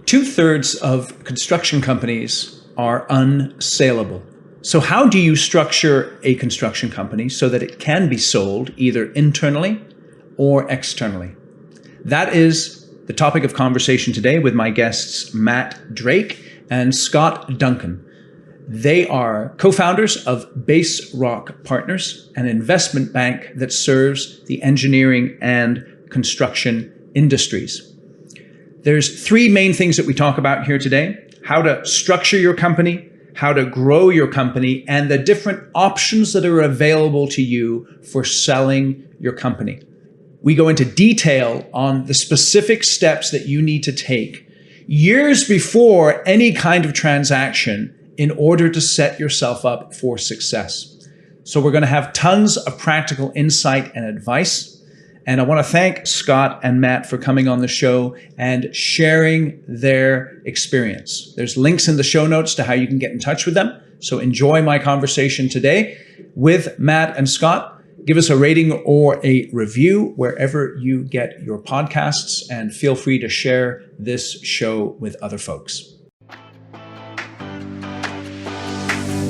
2/3 of construction companies are unsaleable. So how do you structure a construction company so that it can be sold either internally or externally? That is the topic of conversation today with my guests, Matt Drake and Scott Duncan. They are co-founders of BaseRock Partners, an investment bank that serves the engineering and construction industries. There's three main things that we talk about here today: how to structure your company, how to grow your company, and the different options that are available to you for selling your company. We go into detail on the specific steps that you need to take years before any kind of transaction in order to set yourself up for success. So we're going to have tons of practical insight and advice. And I want to thank Scott and Matt for coming on the show and sharing their experience. There's links in the show notes to how you can get in touch with them. So enjoy my conversation today with Matt and Scott. Give us a rating or a review wherever you get your podcasts, and feel free to share this show with other folks.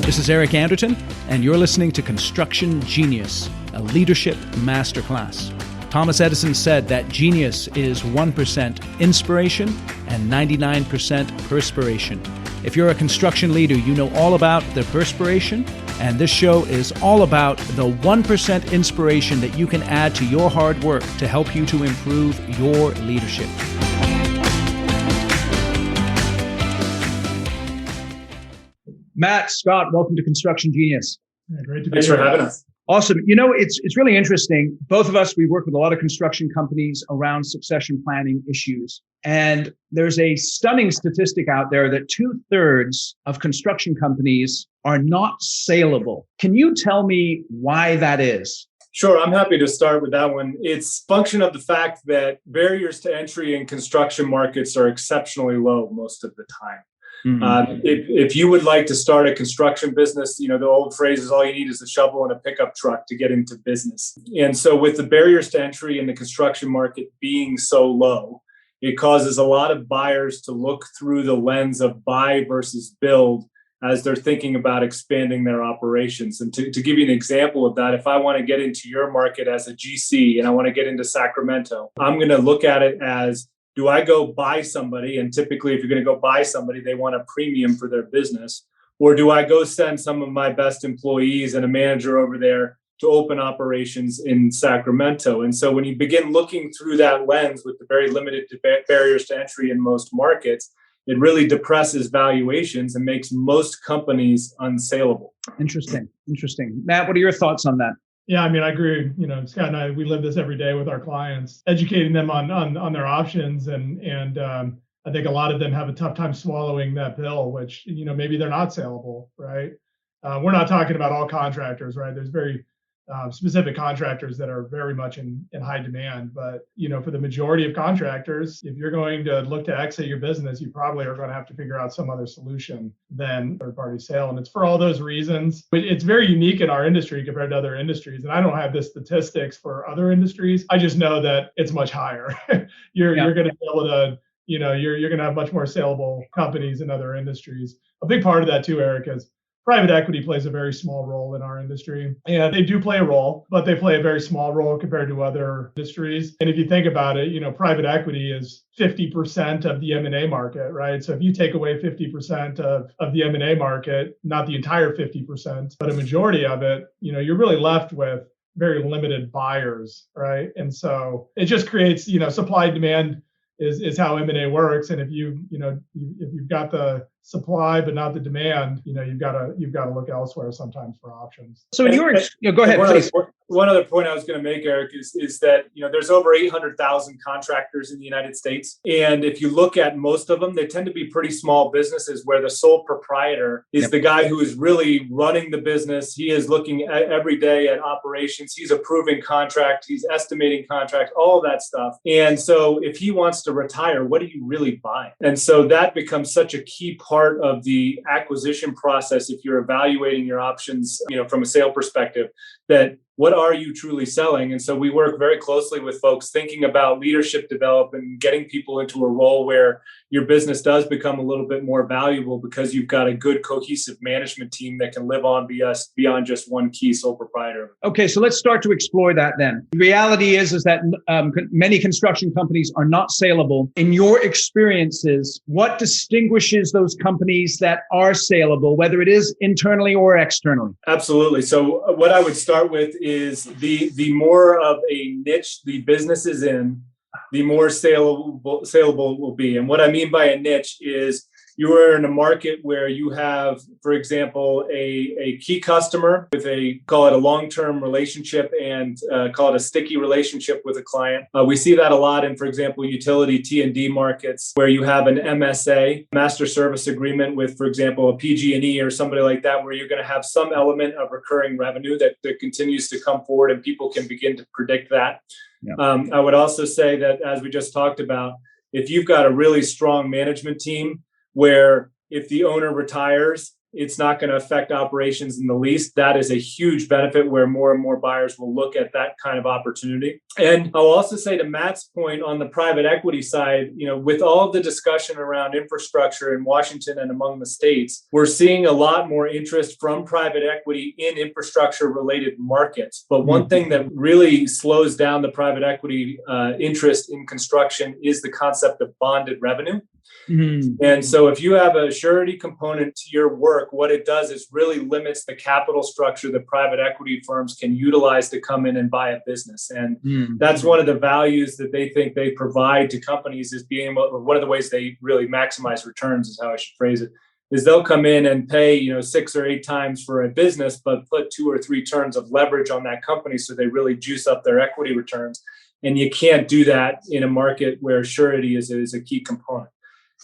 This is Eric Anderton, and you're listening to Construction Genius, a leadership masterclass. Thomas Edison said that genius is 1% inspiration and 99% perspiration. If you're a construction leader, you know all about the perspiration, and this show is all about the 1% inspiration that you can add to your hard work to help you to improve your leadership. Matt, Scott, welcome to Construction Genius. Yeah, great to be Thanks here. for having us. Awesome. You know, it's really interesting. Both of us, we work with a lot of construction companies around succession planning issues. And there's a stunning statistic out there that 2/3 of construction companies are not saleable. Can you tell me why that is? Sure, I'm happy to start with that one. It's a function of the fact that barriers to entry in construction markets are exceptionally low most of the time. Mm-hmm. If you would like to start a construction business, the old phrase is all you need is a shovel and a pickup truck to get into business. And so with the barriers to entry in the construction market being so low, it causes a lot of buyers to look through the lens of buy versus build as they're thinking about expanding their operations. And to give you an example of that, if I want to get into your market as a GC and I want to get into Sacramento, I'm going to look at it as, do I go buy somebody? And typically, if you're going to go buy somebody, they want a premium for their business. Or do I go send some of my best employees and a manager over there to open operations in Sacramento? And so when you begin looking through that lens with the very limited barriers to entry in most markets, it really depresses valuations and makes most companies unsaleable. Interesting. Matt, what are your thoughts on that? Yeah, I mean, I agree. Scott and I, we live this every day with our clients, educating them on their options, and I think a lot of them have a tough time swallowing that pill, which maybe they're not saleable, right? We're not talking about all contractors, right? There's very specific contractors that are very much in high demand, but for the majority of contractors, if you're going to look to exit your business, you probably are going to have to figure out some other solution than third-party sale. And it's for all those reasons. But it's very unique in our industry compared to other industries. And I don't have the statistics for other industries. I just know that it's much higher. You're going to be able to, you're going to have much more saleable companies in other industries. A big part of that too, Eric, is private equity plays a very small role in our industry. And they do play a role, but they play a very small role compared to other industries. And if you think about it, private equity is 50% of the M&A market, right? So if you take away 50% of the M&A market, not the entire 50%, but a majority of it, you're really left with very limited buyers, right? And so it just creates, supply and demand is how M&A works. And if you've got the supply but not the demand, you've got to look elsewhere sometimes for options. So in go ahead, please. One other point I was going to make, Eric, is that there's over 800,000 contractors in the United States, and if you look at most of them, they tend to be pretty small businesses where the sole proprietor is the guy who is really running the business. He is looking at every day at operations. He's approving contracts. He's estimating contracts. All of that stuff. And so, if he wants to retire, what do you really buy? And so that becomes such a key part of the acquisition process if you're evaluating your options, from a sale perspective, that what are you truly selling? And so we work very closely with folks thinking about leadership development and getting people into a role where your business does become a little bit more valuable because you've got a good cohesive management team that can live on beyond just one key sole proprietor. Okay, so let's start to explore that then. The reality is that many construction companies are not saleable. In your experiences, what distinguishes those companies that are saleable, whether it is internally or externally? Absolutely. So what I would start with is the more of a niche the business is in, the more saleable will be. And what I mean by a niche is you are in a market where you have, for example, a key customer with call it a long-term relationship and call it a sticky relationship with a client. We see that a lot in, for example, utility T&D markets where you have an MSA, master service agreement with, for example, a PG&E or somebody like that, where you're going to have some element of recurring revenue that continues to come forward and people can begin to predict that. Yeah. I would also say that, as we just talked about, if you've got a really strong management team where if the owner retires, it's not going to affect operations in the least, that is a huge benefit where more and more buyers will look at that kind of opportunity. And I'll also say, to Matt's point on the private equity side, with all of the discussion around infrastructure in Washington and among the states, we're seeing a lot more interest from private equity in infrastructure related markets. But one thing that really slows down the private equity interest in construction is the concept of bonded revenue. Mm-hmm. And so if you have a surety component to your work, what it does is really limits the capital structure that private equity firms can utilize to come in and buy a business. And that's one of the values that they think they provide to companies, is being able, or one of the ways they really maximize returns is how I should phrase it, is they'll come in and pay 6 or 8 times for a business, but put 2 or 3 turns of leverage on that company so they really juice up their equity returns. And you can't do that in a market where surety is a key component.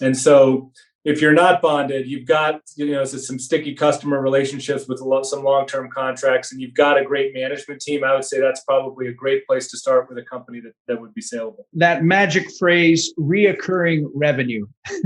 And so if you're not bonded, you've got some sticky customer relationships with some long-term contracts, and you've got a great management team, I would say that's probably a great place to start with a company that would be saleable. That magic phrase, reoccurring revenue.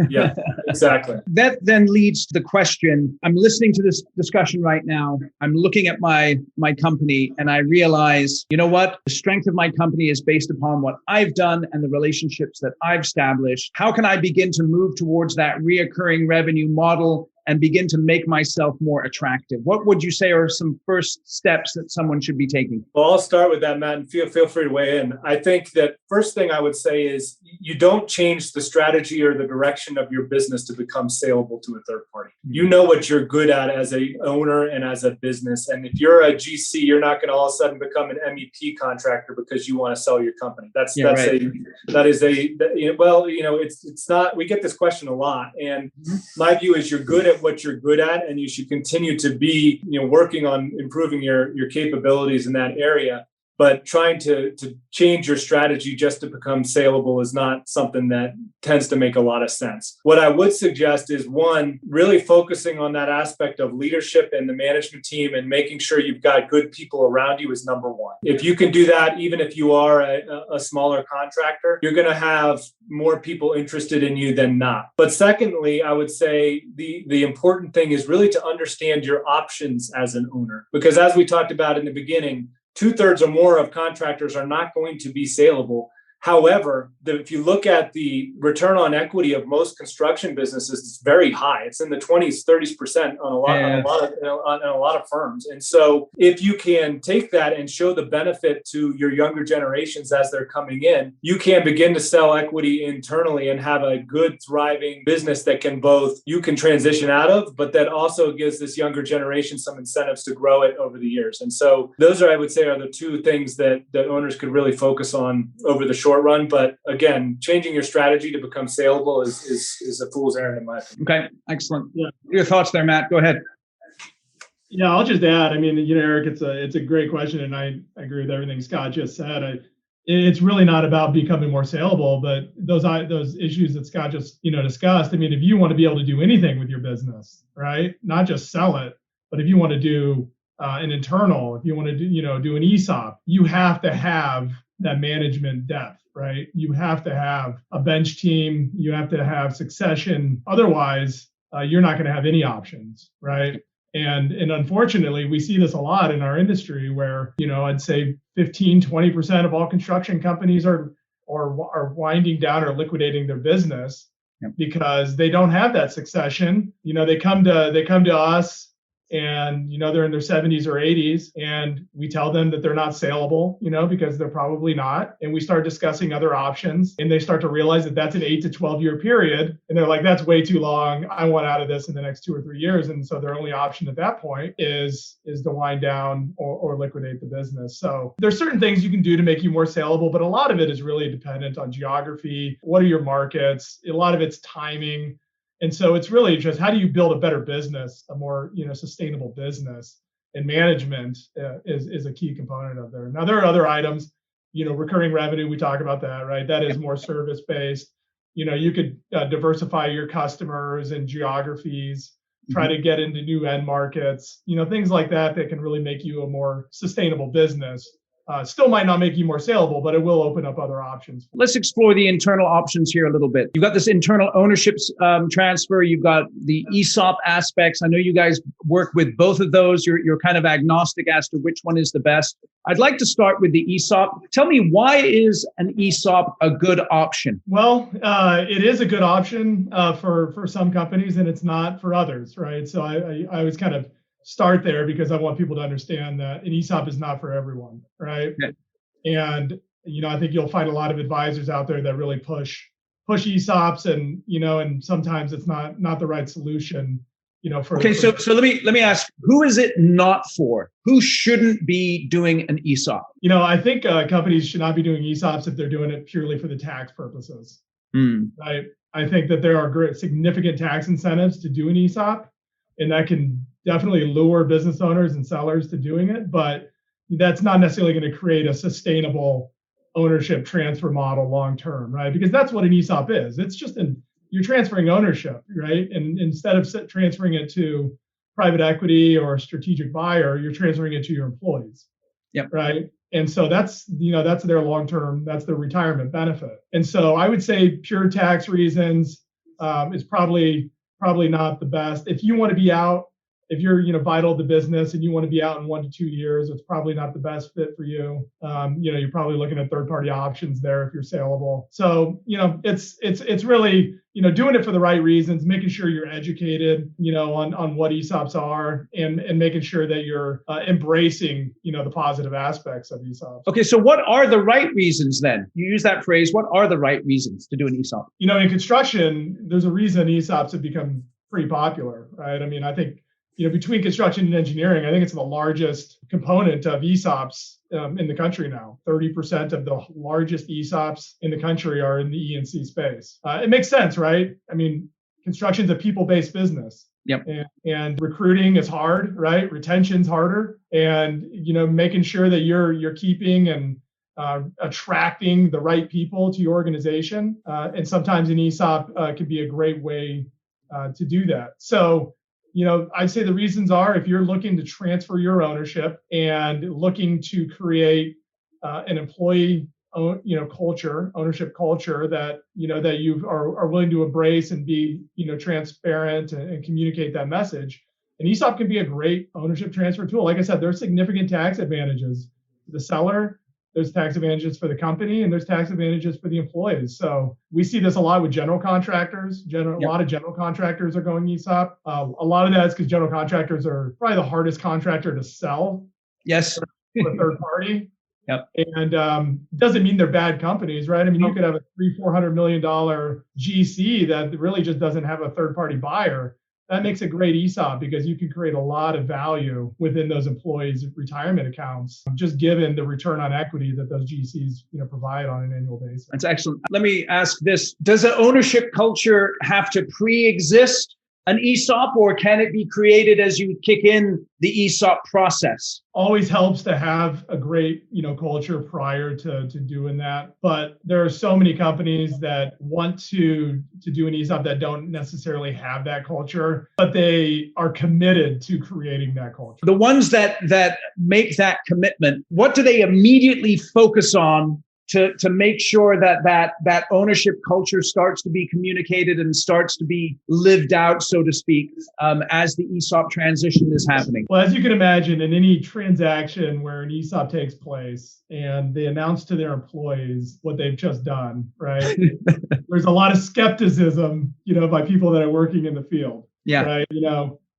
Yeah, exactly. That then leads to the question, I'm listening to this discussion right now. I'm looking at my company and I realize, you know what? The strength of my company is based upon what I've done and the relationships that I've established. How can I begin to move towards that reoccurring revenue model and begin to make myself more attractive? What would you say are some first steps that someone should be taking? Well, I'll start with that, Matt, and feel free to weigh in. I think that first thing I would say is you don't change the strategy or the direction of your business to become saleable to a third party. You know what you're good at as a owner and as a business. And if you're a GC, you're not going to all of a sudden become an MEP contractor because you want to sell your company. It's not, we get this question a lot. And my view is you're good at what you're good at, and you should continue to be, working on improving your capabilities in that area. But trying to change your strategy just to become saleable is not something that tends to make a lot of sense. What I would suggest is, one, really focusing on that aspect of leadership and the management team and making sure you've got good people around you is number one. If you can do that, even if you are a smaller contractor, you're going to have more people interested in you than not. But secondly, I would say the important thing is really to understand your options as an owner. Because as we talked about in the beginning, 2/3 or more of contractors are not going to be saleable. However, if you look at the return on equity of most construction businesses, it's very high. It's in the 20s, 30% on a lot of firms. And so if you can take that and show the benefit to your younger generations as they're coming in, you can begin to sell equity internally and have a good, thriving business that you can transition out of, but that also gives this younger generation some incentives to grow it over the years. And so those I would say, are the 2 things that owners could really focus on over the short run. But again, changing your strategy to become saleable is a fool's errand in my opinion. Okay, excellent. Yeah. Your thoughts there, Matt? Go ahead. Yeah, I'll just add. I mean, Eric, it's a great question, and I agree with everything Scott just said. It's really not about becoming more saleable, but those issues that Scott just discussed. I mean, if you want to be able to do anything with your business, right? Not just sell it, but if you want to do an internal, if you want to do an ESOP, you have to have that management depth, right? You have to have a bench team. You have to have succession. Otherwise, you're not going to have any options, right? And unfortunately, we see this a lot in our industry where, I'd say 15, 20% of all construction companies are winding down or liquidating their business. Yep. Because they don't have that succession. They come to us and, they're in their 70s or 80s and we tell them that they're not saleable, because they're probably not. And we start discussing other options and they start to realize that that's an 8 to 12 year period. And they're like, that's way too long. I want out of this in the next 2 or 3 years. And so their only option at that point is to wind down or liquidate the business. So there's certain things you can do to make you more saleable, but a lot of it is really dependent on geography. What are your markets? A lot of it's timing. And so it's really just how do you build a better business, a more sustainable business, and management is a key component of there. Now there are other items, recurring revenue. We talk about that, right? That is more service based. You could diversify your customers and geographies, try to get into new end markets, things like that can really make you a more sustainable business. Still might not make you more saleable, but it will open up other options. Let's explore the internal options here a little bit. You've got this internal ownership transfer. You've got the ESOP aspects. I know you guys work with both of those. You're kind of agnostic as to which one is the best. I'd like to start with the ESOP. Tell me, why is an ESOP a good option? Well, it is a good option for some companies, and it's not for others, right? So I always kind of start there because I want people to understand that an ESOP is not for everyone, right? Yeah. And I think you'll find a lot of advisors out there that really push ESOPs, and and sometimes it's not the right solution. So let me ask, who is it not for? Who shouldn't be doing an ESOP? I think companies should not be doing ESOPs if they're doing it purely for the tax purposes. Right? I think that there are significant tax incentives to do an ESOP, and that can definitely lure business owners and sellers to doing it, but that's not necessarily going to create a sustainable ownership transfer model long term, right? Because that's what an ESOP is. It's just you're transferring ownership, right? And instead of transferring it to private equity or a strategic buyer, you're transferring it to your employees. Yep. Right. And so that's their long term, that's their retirement benefit. And so I would say pure tax reasons is probably not the best. If you want to be out, if you're vital to business and you want to be out in 1 to 2 years, it's probably not the best fit for you. You're probably looking at third-party options there if you're saleable. So it's really doing it for the right reasons, making sure you're educated on what ESOPs are, and making sure that you're embracing the positive aspects of ESOPs. Okay, so what are the right reasons then? You use that phrase. What are the right reasons to do an ESOP? In construction, there's a reason ESOPs have become pretty popular, right? I mean, I think between construction and engineering, I think it's the largest component of ESOPs in the country now. 30% of the largest ESOPs in the country are in the E&C space. It makes sense, right? I mean, construction's a people-based business. Yep. And recruiting is hard, right? Retention's harder. And, making sure that you're keeping and attracting the right people to your organization. And sometimes an ESOP can be a great way to do that. So, I'd say the reasons are, if you're looking to transfer your ownership and looking to create an employee, ownership culture that, that you are willing to embrace and be, transparent and communicate that message. An ESOP can be a great ownership transfer tool. Like I said, there are significant tax advantages to the seller. There's tax advantages for the company, and there's tax advantages for the employees. So we see this a lot with general contractors. A lot of general contractors are going ESOP. A lot of that is because general contractors are probably the hardest contractor to sell. Yes. For a third party. Yep. And doesn't mean they're bad companies, right? I mean, you could have a $300-400 million GC that really just doesn't have a third party buyer. That makes a great ESOP because you can create a lot of value within those employees' retirement accounts, just given the return on equity that those GCs provide on an annual basis. That's excellent. Let me ask this. Does an ownership culture have to pre-exist an ESOP, or can it be created as you kick in the ESOP process? Always helps to have a great, culture prior to doing that. But there are so many companies that want to do an ESOP that don't necessarily have that culture, but they are committed to creating that culture. The ones that make that commitment, what do they immediately focus on to make sure that ownership culture starts to be communicated and starts to be lived out, so to speak, as the ESOP transition is happening? Well, as you can imagine, in any transaction where an ESOP takes place and they announce to their employees what they've just done, right? There's a lot of skepticism, by people that are working in the field. Yeah. Right.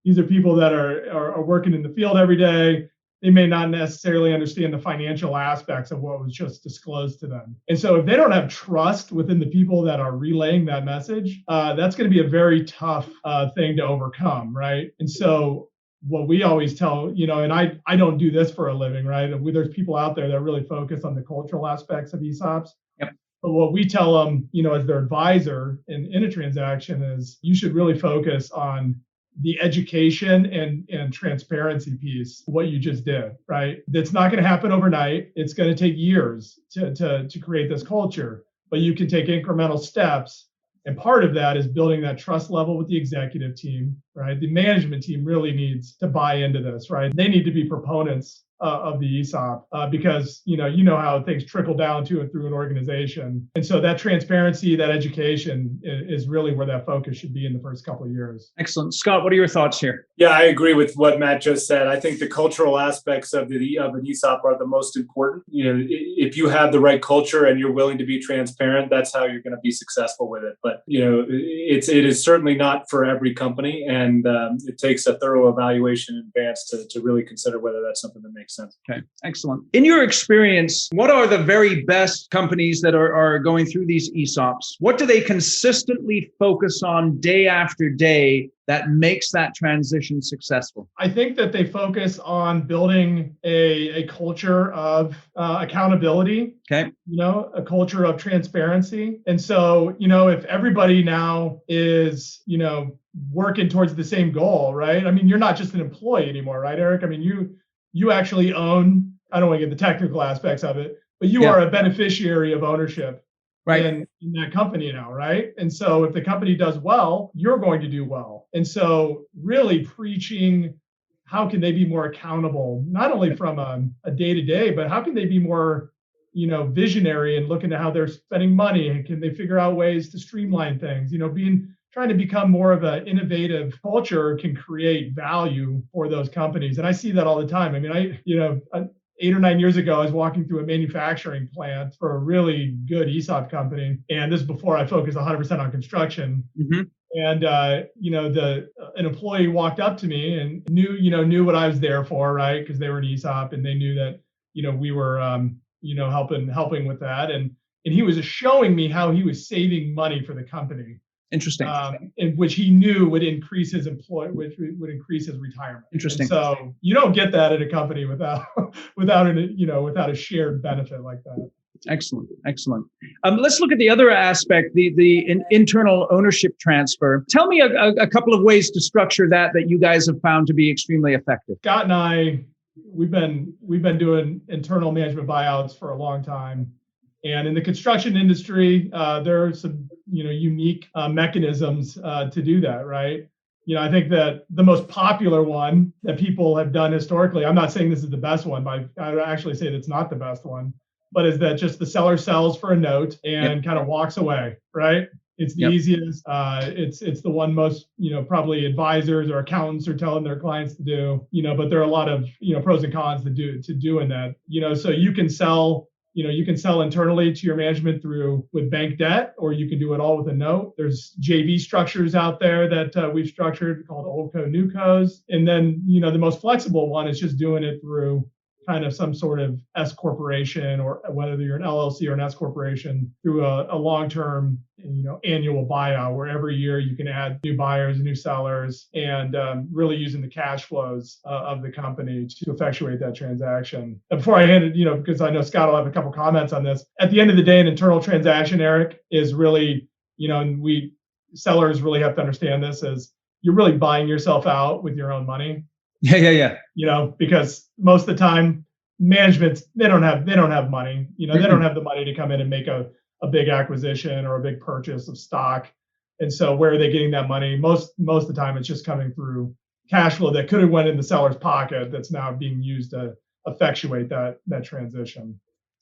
These are people that are working in the field every day. They may not necessarily understand the financial aspects of what was just disclosed to them. And so if they don't have trust within the people that are relaying that message, that's going to be a very tough thing to overcome, right? And so what we always tell, and I don't do this for a living, right? There's people out there that really focus on the cultural aspects of ESOPs. Yep. But what we tell them, as their advisor in a transaction is you should really focus on the education and transparency piece, what you just did, right? That's not going to happen overnight. It's going to take years to create this culture, but you can take incremental steps. And part of that is building that trust level with the executive team, right? The management team really needs to buy into this, right? They need to be proponents of the ESOP because you know how things trickle down to and through an organization. And so that transparency, that education is really where that focus should be in the first couple of years. Excellent. Scott, what are your thoughts here? Yeah, I agree with what Matt just said. I think the cultural aspects of an ESOP are the most important. If you have the right culture and you're willing to be transparent, that's how you're going to be successful with it. But it is certainly not for every company, and it takes a thorough evaluation in advance to really consider whether that's something that makes sense. Okay, excellent. In your experience, what are the very best companies that are going through these ESOPs? What do they consistently focus on day after day that makes that transition successful? I think that they focus on building a culture of accountability. Okay. A culture of transparency. And so, if everybody now is, working towards the same goal, right? I mean, you're not just an employee anymore, right, Eric? I mean, you actually own, I don't want to get the technical aspects of it, but you are a beneficiary of ownership. Right. In that company now, right? And so if the company does well, you're going to do well. And so really preaching how can they be more accountable, not only from a day-to-day, but how can they be more, visionary and looking at how they're spending money, and can they figure out ways to streamline things, trying to become more of an innovative culture can create value for those companies. And I see that all the time. I mean, 8 or 9 years ago, I was walking through a manufacturing plant for a really good ESOP company. And this is before I focused 100% on construction. Mm-hmm. And, an employee walked up to me and knew what I was there for, right? Because they were an ESOP and they knew that, we were, helping with that. And he was showing me how he was saving money for the company. Interesting. In which he knew would increase his which would increase his retirement. Interesting. And so you don't get that at a company without a shared benefit like that. Excellent. Let's look at the other aspect, the internal ownership transfer. Tell me a couple of ways to structure that you guys have found to be extremely effective. Scott and I, we've been doing internal management buyouts for a long time. And in the construction industry, there are some, unique mechanisms to do that, right? I think that the most popular one that people have done historically, I'm not saying this is the best one, but I would actually say that's not the best one, but is that just the seller sells for a note and kind of walks away, right? It's the easiest. It's the one most, probably advisors or accountants are telling their clients to do, but there are a lot of, pros and cons to doing that, so you can sell. You can sell internally to your management with bank debt, or you can do it all with a note. There's JV structures out there that we've structured called oldco, newcos. And then, the most flexible one is just doing it through kind of some sort of S corporation, or whether you're an LLC or an S corporation, through a long-term, annual buyout where every year you can add new buyers, new sellers, and really using the cash flows of the company to effectuate that transaction. And before I hand it, because I know Scott will have a couple comments on this. At the end of the day, an internal transaction, Eric, is really, and sellers really have to understand this, as you're really buying yourself out with your own money. Yeah. Because most of the time, management, they don't have money. They don't have the money to come in and make a big acquisition or a big purchase of stock. And so where are they getting that money? Most of the time, it's just coming through cash flow that could have went in the seller's pocket that's now being used to effectuate that transition.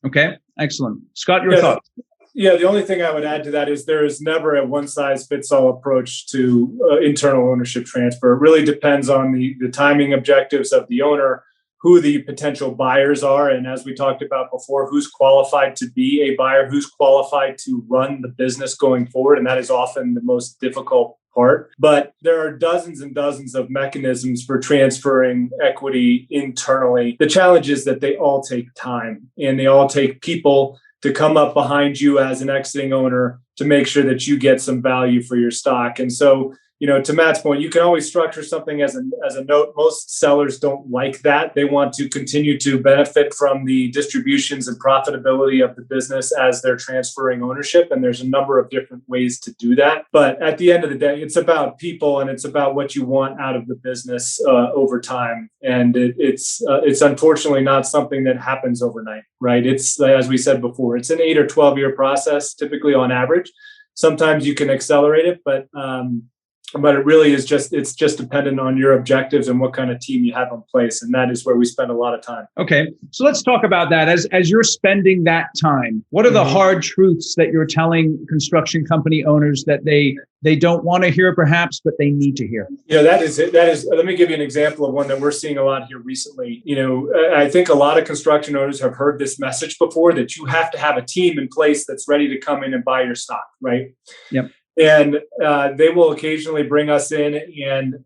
Okay, excellent. Scott, your Yes. thoughts? Yeah, the only thing I would add to that is there is never a one-size-fits-all approach to internal ownership transfer. It really depends on the timing objectives of the owner, who the potential buyers are, and as we talked about before, who's qualified to be a buyer, who's qualified to run the business going forward, and that is often the most difficult part. But there are dozens and dozens of mechanisms for transferring equity internally. The challenge is that they all take time, and they all take people to come up behind you as an exiting owner to make sure that you get some value for your stock. And so, to Matt's point, you can always structure something as a note. Most sellers don't like that. They want to continue to benefit from the distributions and profitability of the business as they're transferring ownership. And there's a number of different ways to do that. But at the end of the day, it's about people and it's about what you want out of the business over time. And it's unfortunately not something that happens overnight, right? It's, as we said before, it's an 8 or 12-year process, typically on average. Sometimes you can accelerate it, but it really is it's just dependent on your objectives and what kind of team you have in place. And that is where we spend a lot of time. Okay. So let's talk about that. As you're spending that time, what are the hard truths that you're telling construction company owners that they don't want to hear perhaps, but they need to hear? That is it. Let me give you an example of one that we're seeing a lot here recently. I think a lot of construction owners have heard this message before, that you have to have a team in place that's ready to come in and buy your stock, right? Yep. And they will occasionally bring us in and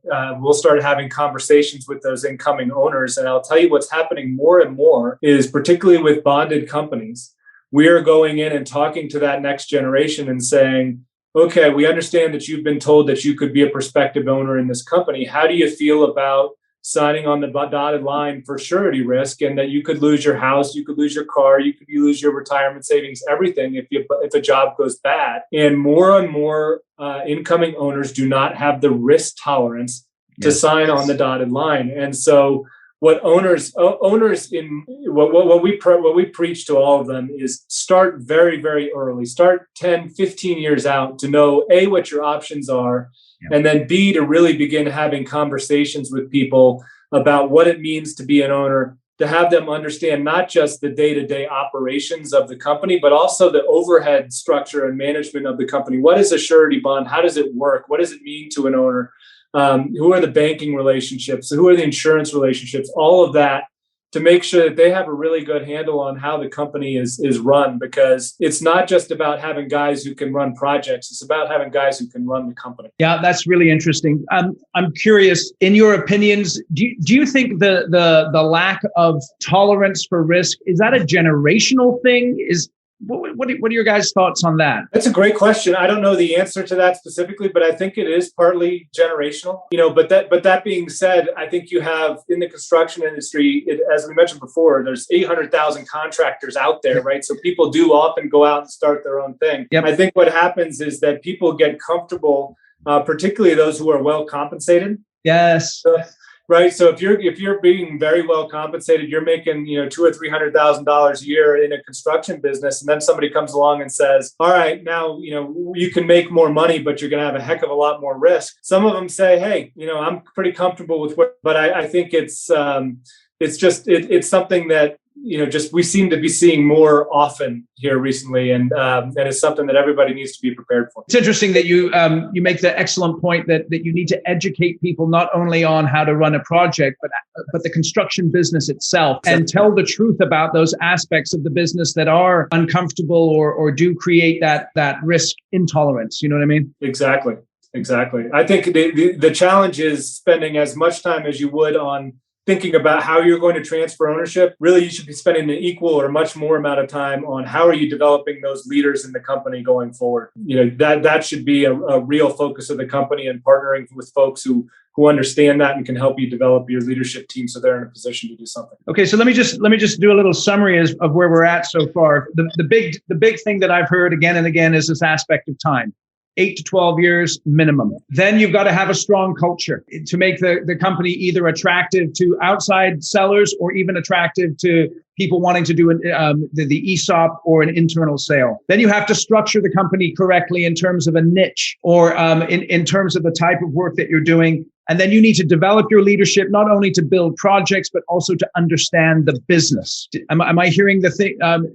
we'll start having conversations with those incoming owners. And I'll tell you what's happening more and more is, particularly with bonded companies, we are going in and talking to that next generation and saying, okay, we understand that you've been told that you could be a prospective owner in this company. How do you feel about signing on the dotted line for surety risk, and that you could lose your house, you could lose your car, you could lose your retirement savings, everything if a job goes bad. And more incoming owners do not have the risk tolerance to sign on the dotted line. And so what we preach to all of them is start very, very early. Start 10, 15 years out to know A, what your options are, and then B, to really begin having conversations with people about what it means to be an owner, to have them understand not just the day-to-day operations of the company, but also the overhead structure and management of the company. What is a surety bond? How does it work? What does it mean to an owner? Who are the banking relationships? Who are the insurance relationships? All of that, to make sure that they have a really good handle on how the company is run, because it's not just about having guys who can run projects. It's about having guys who can run the company. Yeah, that's really interesting. I'm curious, in your opinions, do you think the lack of tolerance for risk, is that a generational thing? What are your guys' thoughts on that? That's a great question. I don't know the answer to that specifically, but I think it is partly generational. But that being said, I think you have in the construction industry, as we mentioned before, there's 800,000 contractors out there, right? So people do often go out and start their own thing. Yep. I think what happens is that people get comfortable, particularly those who are well compensated. Yes. Right. So if you're being very well compensated, you're making, $200,000 or $300,000 a year in a construction business, and then somebody comes along and says, all right, now, you can make more money, but you're going to have a heck of a lot more risk. Some of them say, hey, I'm pretty comfortable with but I think it's something that, we seem to be seeing more often here recently, and it's something that everybody needs to be prepared for. It's interesting that you make the excellent point that you need to educate people not only on how to run a project, but the construction business itself, and tell the truth about those aspects of the business that are uncomfortable or do create that risk intolerance. You know what I mean? Exactly. I think the challenge is spending as much time as you would on thinking about how you're going to transfer ownership. Really, you should be spending an equal or much more amount of time on how are you developing those leaders in the company going forward. That should be a real focus of the company, and partnering with folks who understand that and can help you develop your leadership team so they're in a position to do something. Okay, so let me just do a little summary of where we're at so far. The big thing that I've heard again and again is this aspect of time. 8 to 12 years minimum. Then you've got to have a strong culture to make the company either attractive to outside sellers or even attractive to people wanting to do the ESOP or an internal sale. Then you have to structure the company correctly in terms of a niche or in terms of the type of work that you're doing. And then you need to develop your leadership, not only to build projects, but also to understand the business. Am I hearing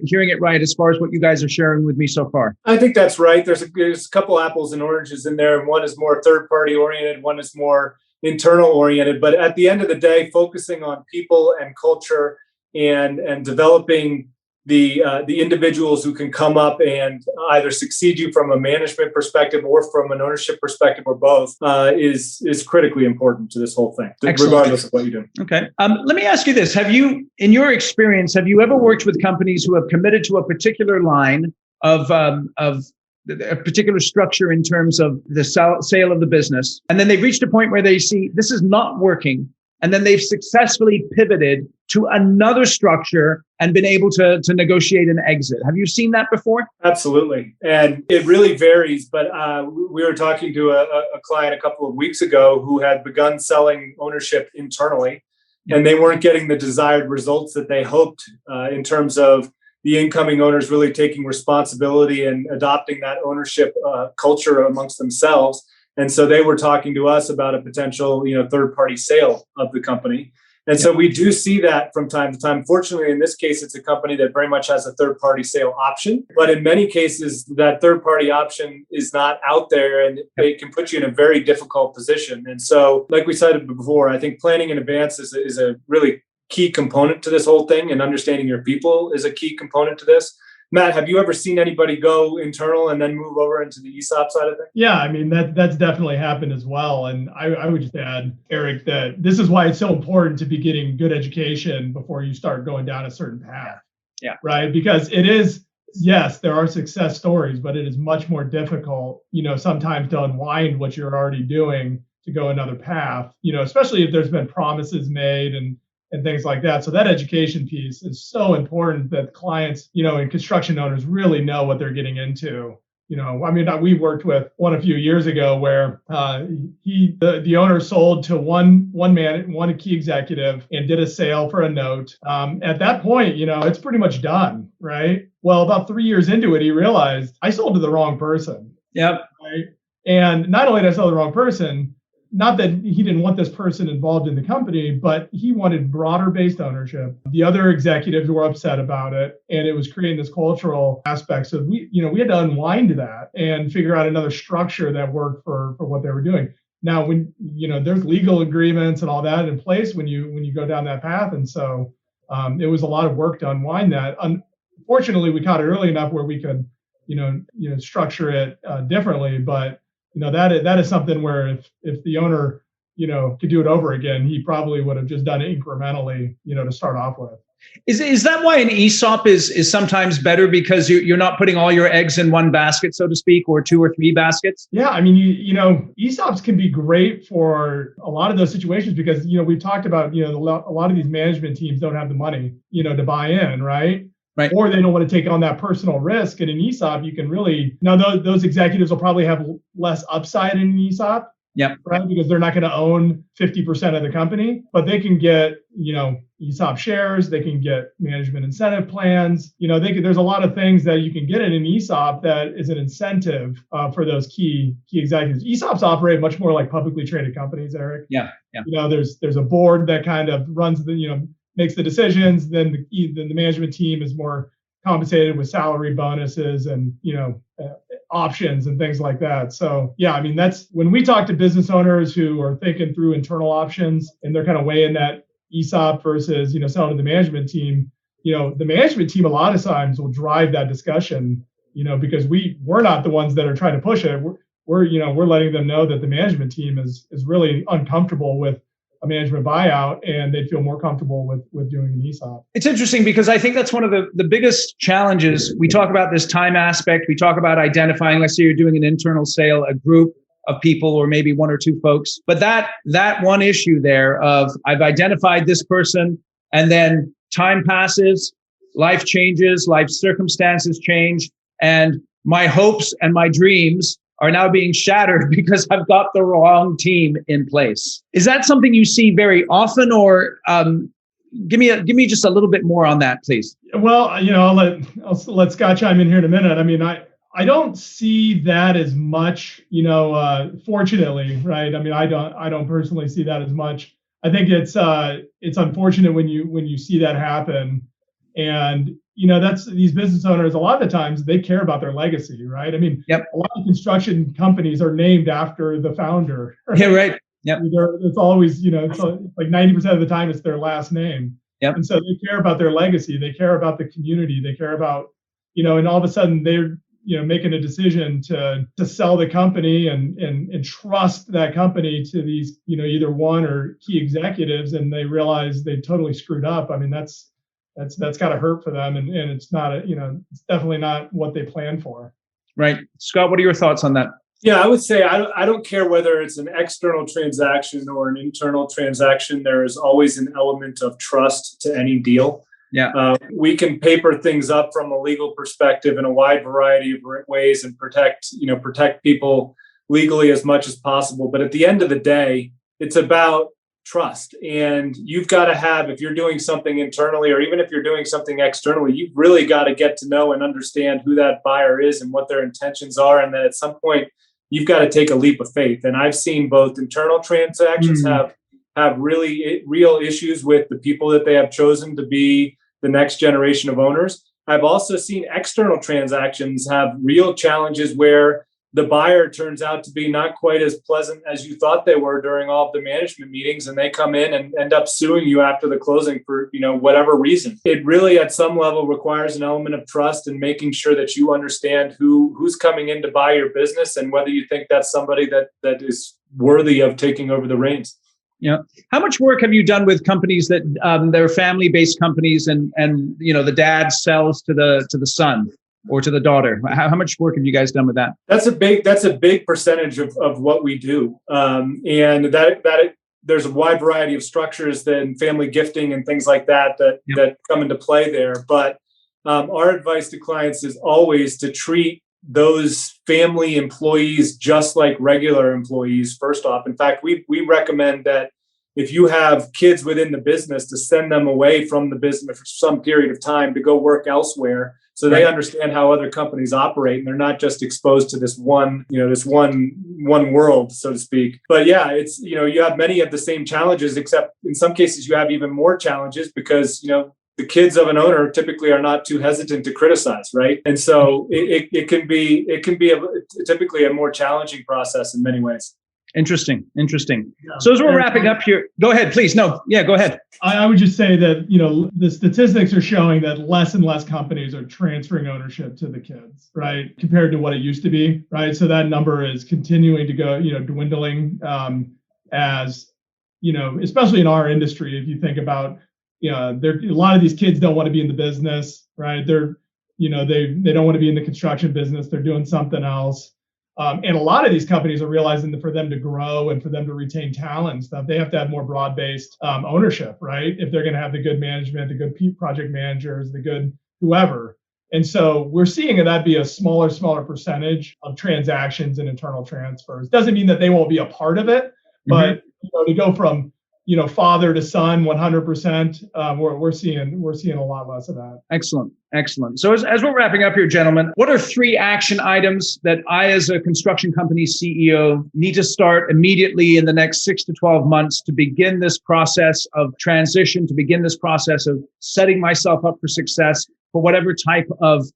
hearing it right as far as what you guys are sharing with me so far? I think that's right. There's a couple apples and oranges in there. One is more third-party oriented, one is more internal oriented. But at the end of the day, focusing on people and culture and developing the individuals who can come up and either succeed you from a management perspective or from an ownership perspective or both is critically important to this whole thing, regardless of what you do. Okay. Let me ask you this. In your experience, have you ever worked with companies who have committed to a particular line of a particular structure in terms of the sale of the business, and then they've reached a point where they see this is not working, and then they've successfully pivoted to another structure and been able to negotiate an exit? Have you seen that before? Absolutely. And it really varies. But we were talking to a client a couple of weeks ago who had begun selling ownership internally, and they weren't getting the desired results that they hoped in terms of the incoming owners really taking responsibility and adopting that ownership culture amongst themselves. And so they were talking to us about a potential, third-party sale of the company. And so we do see that from time to time. Fortunately, in this case, it's a company that very much has a third-party sale option. But in many cases, that third-party option is not out there, and it can put you in a very difficult position. And so, like we cited before, I think planning in advance is a really key component to this whole thing, and understanding your people is a key component to this. Matt, have you ever seen anybody go internal and then move over into the ESOP side of things? Yeah, I mean, that's definitely happened as well. And I would just add, Eric, that this is why it's so important to be getting good education before you start going down a certain path. Yeah. Right? Because it is, yes, there are success stories, but it is much more difficult, sometimes to unwind what you're already doing to go another path, especially if there's been promises made and things like that. So that education piece is so important that clients, and construction owners really know what they're getting into. We worked with one a few years ago where the owner sold to one key executive and did a sale for a note. At that point, it's pretty much done, right? Well, about 3 years into it, he realized I sold to the wrong person. Yep. Right. And not only did I sell to the wrong person, not that he didn't want this person involved in the company, but he wanted broader based ownership. The other executives were upset about it, and it was creating this cultural aspect. So we had to unwind that and figure out another structure that worked for what they were doing. Now, when there's legal agreements and all that in place when you go down that path, and so it was a lot of work to unwind that. Unfortunately, we caught it early enough where we could structure it differently, but that is something where if the owner, could do it over again, he probably would have just done it incrementally, to start off with. Is that why an ESOP is sometimes better, because you're not putting all your eggs in one basket, so to speak, or 2 or 3 baskets? Yeah, I mean, ESOPs can be great for a lot of those situations because, we've talked about, a lot of these management teams don't have the money, to buy in, right? Right. Or they don't want to take on that personal risk. And in ESOP, you can really, now those executives will probably have less upside in an ESOP. Yeah. Right. Because they're not going to own 50% of the company, but they can get, ESOP shares, they can get management incentive plans. There's a lot of things that you can get in an ESOP that is an incentive for those key executives. ESOPs operate much more like publicly traded companies, Eric. Yeah. There's a board that kind of runs makes the decisions. Then the management team is more compensated with salary bonuses and options and things like that. So yeah, I mean, that's when we talk to business owners who are thinking through internal options and they're kind of weighing that ESOP versus selling to the management team. The management team a lot of times will drive that discussion. Because we're not the ones that are trying to push it. We're letting them know that the management team is really uncomfortable with a management buyout, and they'd feel more comfortable with doing an ESOP. It's interesting because I think that's one of the biggest challenges. We talk about this time aspect. We talk about identifying, let's say you're doing an internal sale, a group of people or maybe 1 or 2 folks. But that one issue there of I've identified this person, and then time passes, life changes, life circumstances change, and my hopes and my dreams are now being shattered because I've got the wrong team in place. Is that something you see very often, or give me just a little bit more on that, please? Well, I'll let Scott chime in here in a minute. I mean, I don't see that as much, fortunately, right? I mean, I don't personally see that as much. I think it's unfortunate when you see that happen. And, that's these business owners, a lot of the times they care about their legacy, right? I mean, Yep. a lot of construction companies are named after the founder. Right? Yeah, right. Yep. It's always, it's like 90% of the time it's their last name. Yep. And so they care about their legacy. They care about the community. They care about, and all of a sudden they're, making a decision to sell the company and trust that company to these, either one or key executives, and they realize they totally screwed up. I mean, that's got to hurt for them, and it's not it's definitely not what they planned for. Right. Scott, what are your thoughts on that? Yeah, I would say I don't care whether it's an external transaction or an internal transaction. There is always an element of trust to any deal. Yeah. We can paper things up from a legal perspective in a wide variety of ways and protect people legally as much as possible. But at the end of the day, it's about trust. And you've got to have, if you're doing something internally, or even if you're doing something externally, you've really got to get to know and understand who that buyer is and what their intentions are. And then at some point, you've got to take a leap of faith. And I've seen both internal transactions have really real issues with the people that they have chosen to be the next generation of owners. I've also seen external transactions have real challenges where the buyer turns out to be not quite as pleasant as you thought they were during all of the management meetings, and they come in and end up suing you after the closing for whatever reason. It really at some level requires an element of trust and making sure that you understand who's coming in to buy your business and whether you think that's somebody that is worthy of taking over the reins. Yeah. How much work have you done with companies that they're family-based companies and the dad sells to the son or to the daughter? How much work have you guys done with that? That's a big percentage of what we do, and that there's a wide variety of structures and family gifting and things like that come into play there. But our advice to clients is always to treat those family employees just like regular employees. First off, in fact, we recommend that if you have kids within the business, to send them away from the business for some period of time to go work elsewhere, so they understand how other companies operate and they're not just exposed to this one world, so to speak. But yeah, it's you have many of the same challenges, except in some cases you have even more challenges because the kids of an owner typically are not too hesitant to criticize, right? And so it can be typically a more challenging process in many ways. Interesting. Yeah. So as we're wrapping up here, go ahead, please. No, yeah, go ahead. I would just say that, the statistics are showing that less and less companies are transferring ownership to the kids, right? Compared to what it used to be, right? So that number is continuing to go, dwindling as, especially in our industry, if you think about, a lot of these kids don't want to be in the business, right? They're, they don't want to be in the construction business. They're doing something else. And a lot of these companies are realizing that for them to grow and for them to retain talent and stuff, they have to have more broad-based ownership, right? If they're going to have the good management, the good project managers, the good whoever. And so we're seeing that be a smaller percentage of transactions and internal transfers. Doesn't mean that they won't be a part of it, but to go from father to son 100%, we're seeing a lot less of that. Excellent. So as we're wrapping up here, gentlemen, what are 3 action items that I, as a construction company CEO, need to start immediately in the next 6 to 12 months to begin this process of transition, to begin this process of setting myself up for success for whatever type of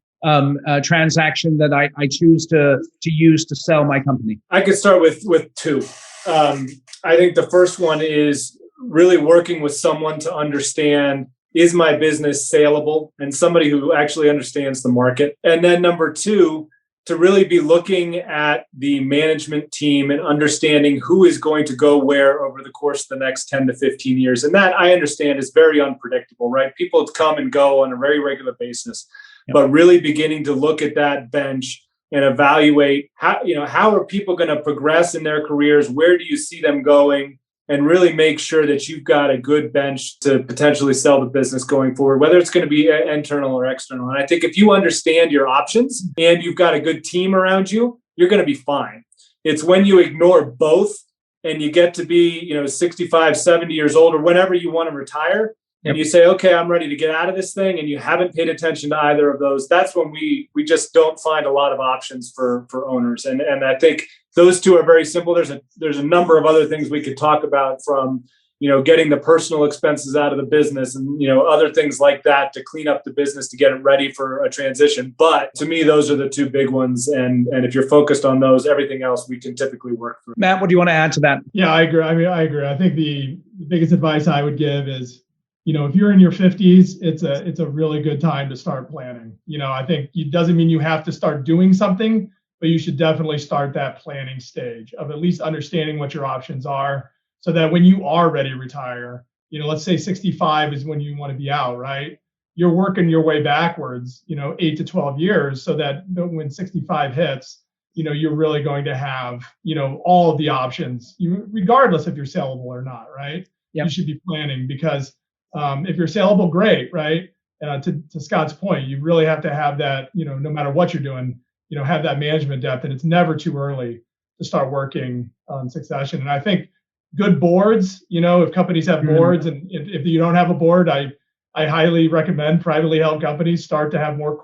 transaction that I choose to use to sell my company? I could start with 2. I think the first one is really working with someone to understand, is my business saleable, and somebody who actually understands the market. And then number 2, to really be looking at the management team and understanding who is going to go where over the course of the next 10 to 15 years. And that, I understand, is very unpredictable, right? People come and go on a very regular basis, but really beginning to look at that bench and evaluate how are people going to progress in their careers? Where do you see them going? And really make sure that you've got a good bench to potentially sell the business going forward, whether it's going to be internal or external. And I think if you understand your options and you've got a good team around you, you're going to be fine. It's when you ignore both and you get to be 65, 70 years old or whenever you want to retire, and you say, okay, I'm ready to get out of this thing, and you haven't paid attention to either of those, that's when we just don't find a lot of options for owners. And I think those two are very simple. There's a number of other things we could talk about, from getting the personal expenses out of the business and, other things like that to clean up the business to get it ready for a transition. But to me, those are the two big ones. And if you're focused on those, everything else we can typically work through. Matt, what do you want to add to that? Yeah, I agree. I agree. I think the biggest advice I would give is, if you're in your 50s, it's a really good time to start planning. I think it doesn't mean you have to start doing something, but you should definitely start that planning stage of at least understanding what your options are, so that when you are ready to retire, let's say 65 is when you want to be out, right? You're working your way backwards, 8 to 12 years, so that when 65 hits, you're really going to have, all of the options, regardless if you're saleable or not, right? Yep. You should be planning, because if you're saleable, great, right? To Scott's point, you really have to have that, no matter what you're doing, have that management depth, and it's never too early to start working on succession. And I think good boards, if companies have boards, and if you don't have a board, I highly recommend privately held companies start to have more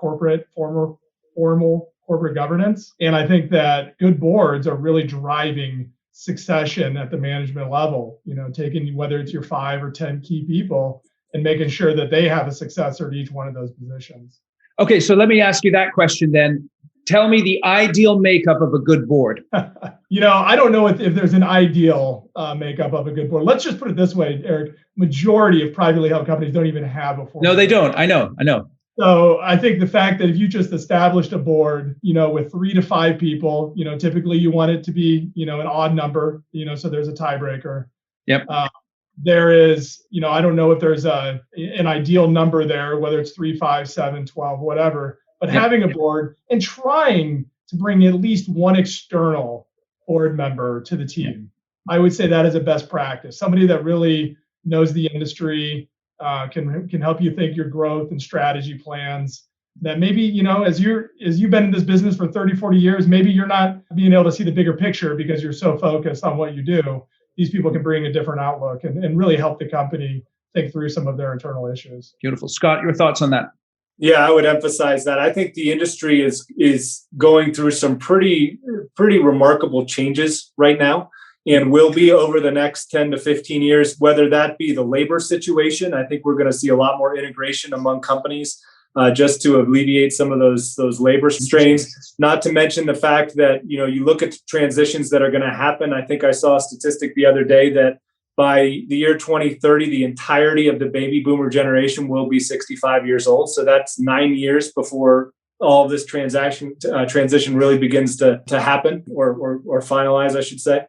formal corporate governance. And I think that good boards are really driving succession at the management level, taking, whether it's your 5 or 10 key people, and making sure that they have a successor to each one of those positions. Okay, so let me ask you that question then. Tell me the ideal makeup of a good board. I don't know if there's an ideal makeup of a good board. Let's just put it this way, Eric. Majority of privately held companies don't even have a board. No, they don't. I know. So I think the fact that if you just established a board, with 3 to 5 people, typically you want it to be, an odd number, so there's a tiebreaker. Yep. There is, I don't know if there's an ideal number there, whether it's 3, 5, 7, 12, whatever. But having a board and trying to bring at least one external board member to the team, I would say that is a best practice. Somebody that really knows the industry, can help you think your growth and strategy plans. That maybe, as you've been in this business for 30, 40 years, maybe you're not being able to see the bigger picture because you're so focused on what you do. These people can bring a different outlook and really help the company think through some of their internal issues. Beautiful. Scott, your thoughts on that? Yeah, I would emphasize that. I think the industry is going through some pretty remarkable changes right now, and will be over the next 10 to 15 years, whether that be the labor situation. I think we're going to see a lot more integration among companies just to alleviate some of those labor strains, not to mention the fact that, you look at the transitions that are going to happen. I think I saw a statistic the other day that by the year 2030, the entirety of the baby boomer generation will be 65 years old. So that's 9 years before all of this transition really begins to happen or finalize, I should say.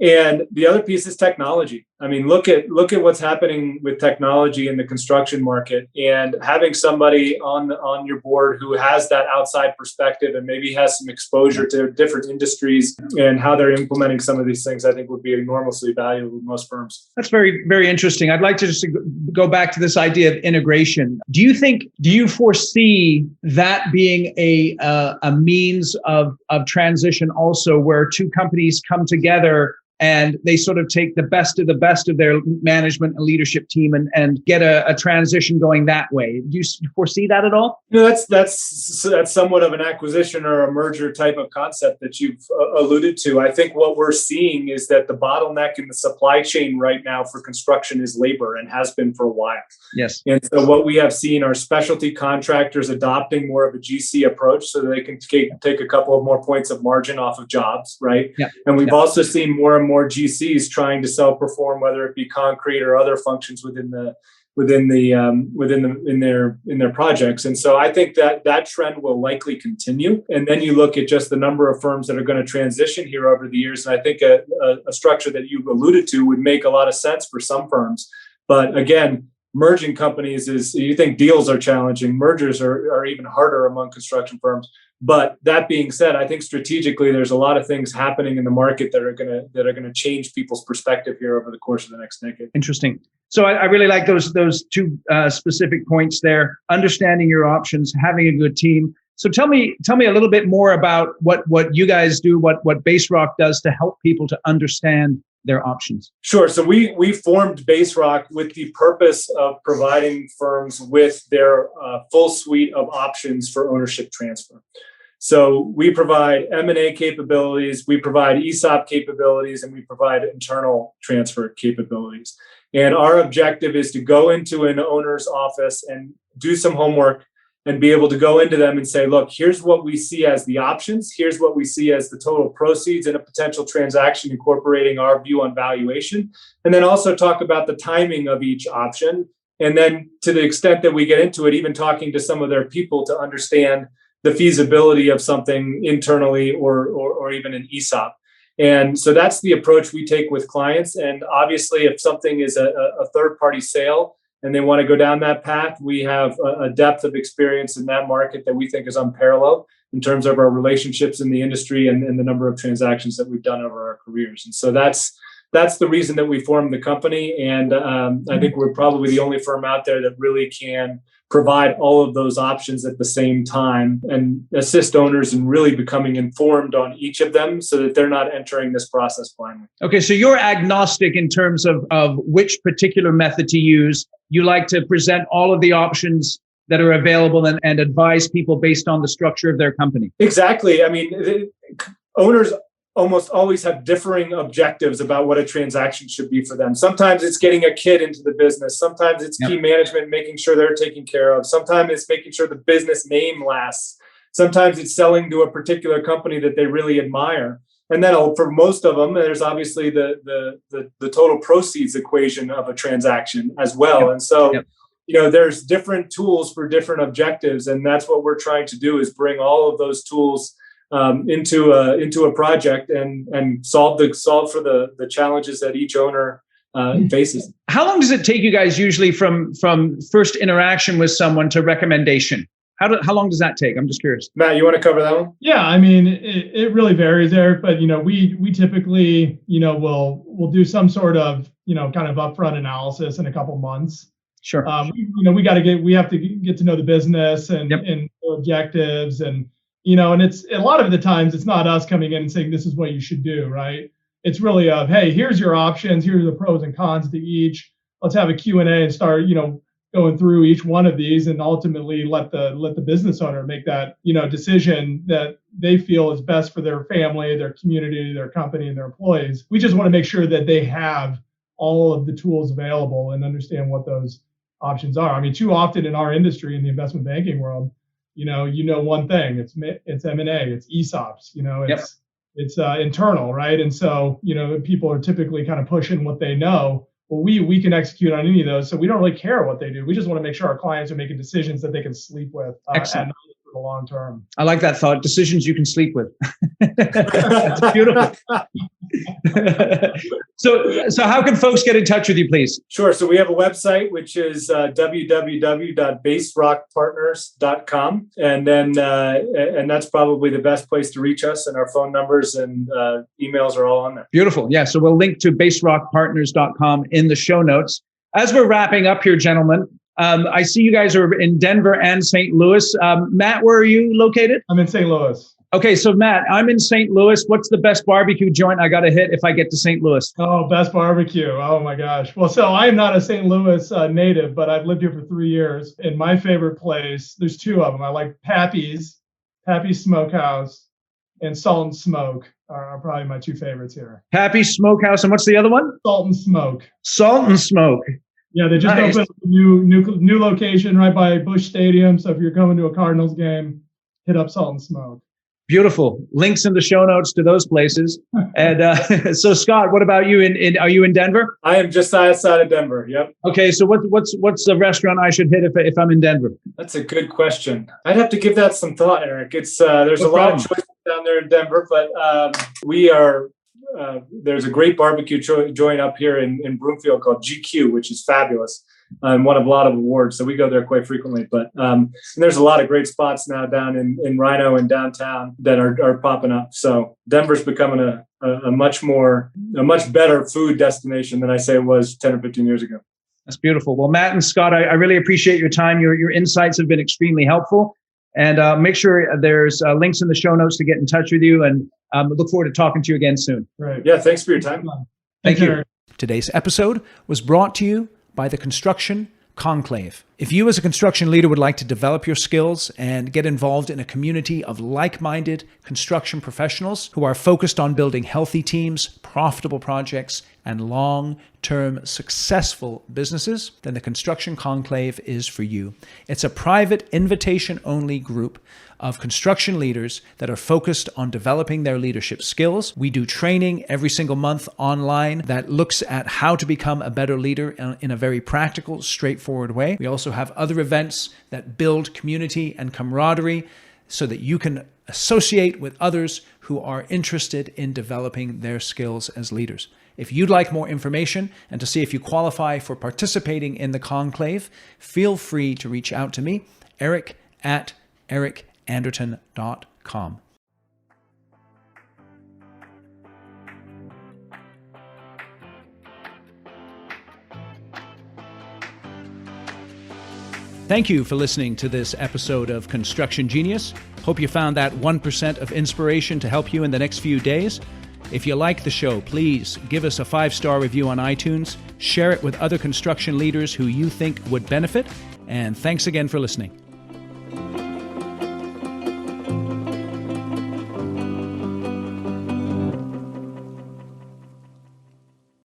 And the other piece is technology. I mean, look at what's happening with technology in the construction market, and having somebody on your board who has that outside perspective and maybe has some exposure to different industries and how they're implementing some of these things, I think would be enormously valuable with most firms. That's very, very interesting. I'd like to just go back to this idea of integration. Do you foresee that being a means of transition also, where two companies come together and they sort of take the best of their management and leadership team and get a transition going that way? Do you foresee that at all? That's somewhat of an acquisition or a merger type of concept that you've alluded to. I think what we're seeing is that the bottleneck in the supply chain right now for construction is labor, and has been for a while. Yes. And so what we have seen are specialty contractors adopting more of a GC approach, so that they can take a couple of more points of margin off of jobs, right? Yeah. And we've also seen more and more GCs trying to self-perform, whether it be concrete or other functions within their projects. And so I think that trend will likely continue. And then you look at just the number of firms that are going to transition here over the years. And I think a structure that you alluded to would make a lot of sense for some firms. But again, merging companies you think deals are challenging. Mergers are even harder among construction firms. But that being said, I think strategically there's a lot of things happening in the market that are going to change people's perspective here over the course of the next decade. Interesting. So I really like those two specific points there. Understanding your options, having a good team. So tell me a little bit more about what you guys do, what BaseRock does to help people to understand their options? Sure. So we formed BaseRock with the purpose of providing firms with their full suite of options for ownership transfer. So we provide M&A capabilities, we provide ESOP capabilities, and we provide internal transfer capabilities. And our objective is to go into an owner's office and do some homework and be able to go into them and say, look, here's what we see as the options. Here's what we see as the total proceeds in a potential transaction incorporating our view on valuation. And then also talk about the timing of each option. And then to the extent that we get into it, even talking to some of their people to understand the feasibility of something internally or even an ESOP. And so that's the approach we take with clients. And obviously, if something is a third-party sale and they want to go down that path, we have a depth of experience in that market that we think is unparalleled in terms of our relationships in the industry and the number of transactions that we've done over our careers. And so that's the reason that we formed the company. And I think we're probably the only firm out there that really can provide all of those options at the same time and assist owners in really becoming informed on each of them so that they're not entering this process blindly. Okay, so you're agnostic in terms of which particular method to use. You like to present all of the options that are available and advise people based on the structure of their company. Exactly. I mean, owners almost always have differing objectives about what a transaction should be for them. Sometimes it's getting a kid into the business. Sometimes it's key management, making sure they're taken care of. Sometimes it's making sure the business name lasts. Sometimes it's selling to a particular company that they really admire. And then for most of them, there's obviously the total proceeds equation of a transaction as well. And so, there's different tools for different objectives. And that's what we're trying to do is bring all of those tools into a project and solve for the challenges that each owner faces. How long does it take you guys usually from first interaction with someone to recommendation? How long does that take? I'm just curious. Matt, you want to cover that one? Yeah, I mean, it really varies there, but we typically we'll do some sort of kind of upfront analysis in a couple months. Sure. We have to get to know the business and objectives and it's a lot of the times it's not us coming in and saying this is what you should do, right? It's really of, hey, here's your options, here's the pros and cons to each. Let's have a Q&A and start, going through each one of these and ultimately let the business owner make that, decision that they feel is best for their family, their community, their company, and their employees. We just want to make sure that they have all of the tools available and understand what those options are. I mean, too often in our industry, in the investment banking world, one thing, it's M&A, it's ESOPs, it's internal, right? And so, people are typically kind of pushing what they know. Well, we can execute on any of those. So we don't really care what they do. We just want to make sure our clients are making decisions that they can sleep with at night for the long term. I like that thought. Decisions you can sleep with. That's beautiful. So how can folks get in touch with you, please? Sure. So we have a website, which is www.baserockpartners.com. And then and that's probably the best place to reach us. And our phone numbers and emails are all on there. Beautiful. Yeah. So we'll link to baserockpartners.com in the show notes. As we're wrapping up here, gentlemen, I see you guys are in Denver and St. Louis. Matt, where are you located? I'm in St. Louis. Okay, so Matt, I'm in St. Louis. What's the best barbecue joint I got to hit if I get to St. Louis? Oh, best barbecue. Oh my gosh. Well, so I'm not a St. Louis native, but I've lived here for 3 years. And my favorite place, there's two of them. I like Pappy's Smokehouse, and Salt and Smoke are probably my two favorites here. Pappy's Smokehouse, and what's the other one? Salt and Smoke. Salt and Smoke. Yeah, they just opened a new location right by Busch Stadium. So if you're coming to a Cardinals game, hit up Salt and Smoke. Beautiful. Links in the show notes to those places. And so, Scott, what about you? Are you in Denver? I am just outside of Denver. Yep. Okay. So what's the restaurant I should hit if I'm in Denver? That's a good question. I'd have to give that some thought, Eric. It's there's a lot of choices down there in Denver, but there's a great barbecue joint up here in Broomfield called GQ, which is fabulous. And won a lot of awards, so we go there quite frequently. But and there's a lot of great spots now down in Rhino and downtown that are popping up. So Denver's becoming a much better food destination than I say it was 10 or 15 years ago. That's beautiful. Well, Matt and Scott, I really appreciate your time. Your insights have been extremely helpful. And make sure there's links in the show notes to get in touch with you. And look forward to talking to you again soon. Right. Yeah. Thanks for your time. Thank you. Eric. Today's episode was brought to you by the Construction Conclave. If you as a construction leader would like to develop your skills and get involved in a community of like-minded construction professionals who are focused on building healthy teams, profitable projects, and long-term successful businesses, then the Construction Conclave is for you. It's a private, invitation-only group of construction leaders that are focused on developing their leadership skills. We do training every single month online that looks at how to become a better leader in a very practical, straightforward way. We also have other events that build community and camaraderie so that you can associate with others who are interested in developing their skills as leaders. If you'd like more information and to see if you qualify for participating in the conclave, feel free to reach out to me, eric@ericanderton.com. Thank you for listening to this episode of Construction Genius. Hope you found that 1% of inspiration to help you in the next few days. If you like the show, please give us a 5-star review on iTunes, share it with other construction leaders who you think would benefit, and thanks again for listening.